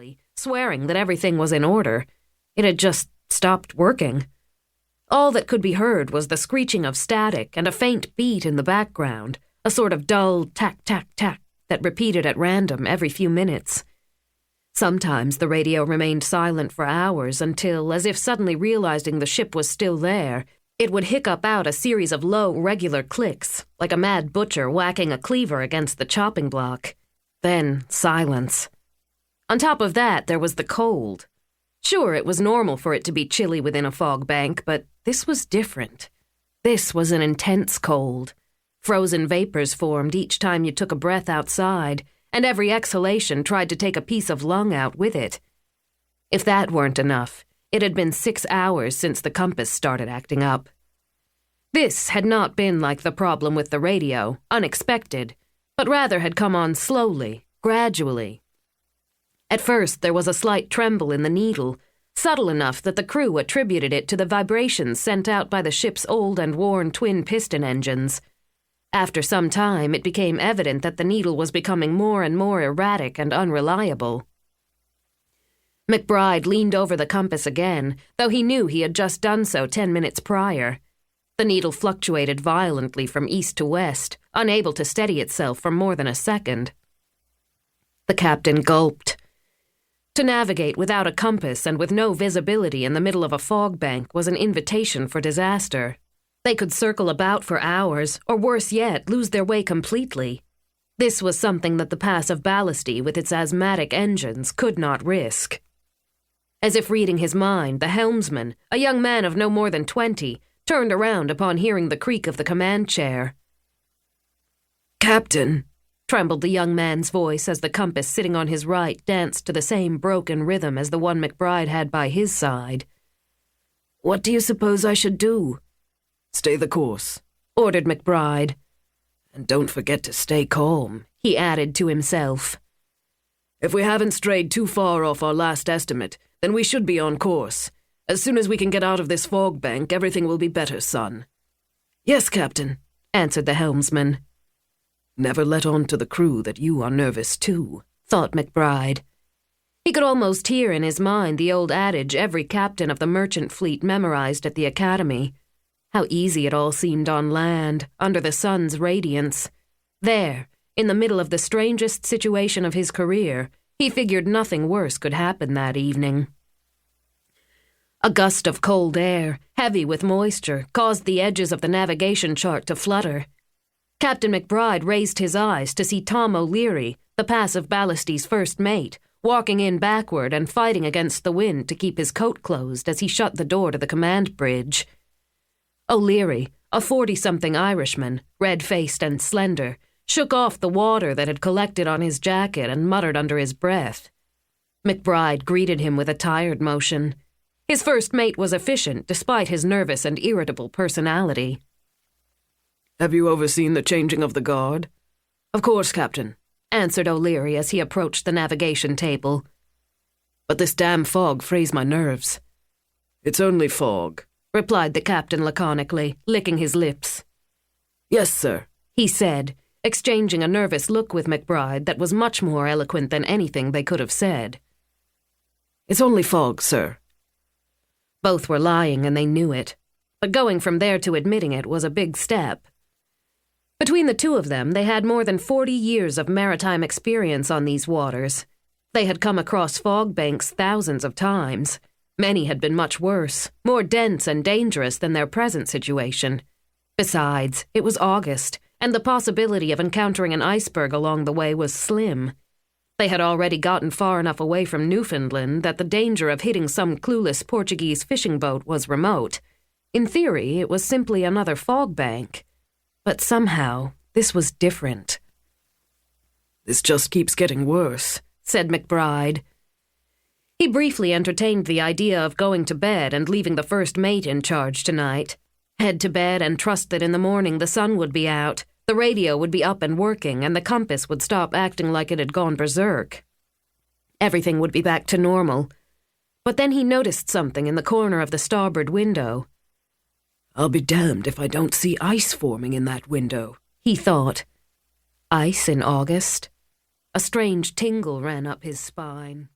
frantically, swearing that everything was in order. It had just stopped working. All that could be heard was the screeching of static and a faint beat in the background, a sort of dull tack-tack-tack that repeated at random every few minutes. Sometimes the radio remained silent for hours until, as if suddenly realizing the ship was still there, it would hiccup out a series of low, regular clicks, like a mad butcher whacking a cleaver against the chopping block. Then silence. On top of that, there was the cold. Sure, it was normal for it to be chilly within a fog bank, but this was different. This was an intense cold. Frozen vapors formed each time you took a breath outside, and every exhalation tried to take a piece of lung out with it. If that weren't enough, it had been 6 hours since the compass started acting up. This had not been like the problem with the radio, unexpected, but rather had come on slowly, gradually. At first, there was a slight tremble in the needle, subtle enough that the crew attributed it to the vibrations sent out by the ship's old and worn twin-piston engines. After some time, it became evident that the needle was becoming more and more erratic and unreliable. McBride leaned over the compass again, though he knew he had just done so 10 minutes prior. The needle fluctuated violently from east to west, unable to steady itself for more than a second. The captain gulped. To navigate without a compass and with no visibility in the middle of a fog bank was an invitation for disaster. They could circle about for hours, or worse yet, lose their way completely. This was something that the pass of Ballasty, with its asthmatic engines, could not risk. As if reading his mind, the helmsman, a young man of no more than 20, turned around upon hearing the creak of the command chair. "Captain," trembled the young man's voice as the compass sitting on his right danced to the same broken rhythm as the one McBride had by his side. "What do you suppose I should do?" "Stay the course," ordered McBride. "And don't forget to stay calm," he added to himself. "If we haven't strayed too far off our last estimate, then we should be on course. As soon as we can get out of this fog bank, everything will be better, son." "Yes, Captain," answered the helmsman. "Never let on to the crew that you are nervous too," thought McBride. He could almost hear in his mind the old adage every captain of the merchant fleet memorized at the academy. How easy it all seemed on land, under the sun's radiance. There, in the middle of the strangest situation of his career, he figured nothing worse could happen that evening. A gust of cold air, heavy with moisture, caused the edges of the navigation chart to flutter. Captain McBride raised his eyes to see Tom O'Leary, the pass of Ballasty's first mate, walking in backward and fighting against the wind to keep his coat closed as he shut the door to the command bridge. O'Leary, a 40-something Irishman, red-faced and slender, shook off the water that had collected on his jacket and muttered under his breath. McBride greeted him with a tired motion. His first mate was efficient despite his nervous and irritable personality. "Have you overseen the changing of the guard?" "Of course, Captain," answered O'Leary as he approached the navigation table. "But this damn fog frays my nerves." "It's only fog," replied the captain laconically, licking his lips. "Yes, sir," he said, exchanging a nervous look with McBride that was much more eloquent than anything they could have said. "It's only fog, sir." Both were lying and they knew it, but going from there to admitting it was a big step. Between the two of them, they had more than 40 years of maritime experience on these waters. They had come across fog banks thousands of times. Many had been much worse, more dense and dangerous than their present situation. Besides, it was August, and the possibility of encountering an iceberg along the way was slim. They had already gotten far enough away from Newfoundland that the danger of hitting some clueless Portuguese fishing boat was remote. In theory, it was simply another fog bank. But somehow, this was different. "This just keeps getting worse," said McBride. He briefly entertained the idea of going to bed and leaving the first mate in charge tonight. Head to bed and trust that in the morning the sun would be out, the radio would be up and working, and the compass would stop acting like it had gone berserk. Everything would be back to normal. But then he noticed something in the corner of the starboard window. "I'll be damned if I don't see ice forming in that window," he thought. Ice in August? A strange tingle ran up his spine.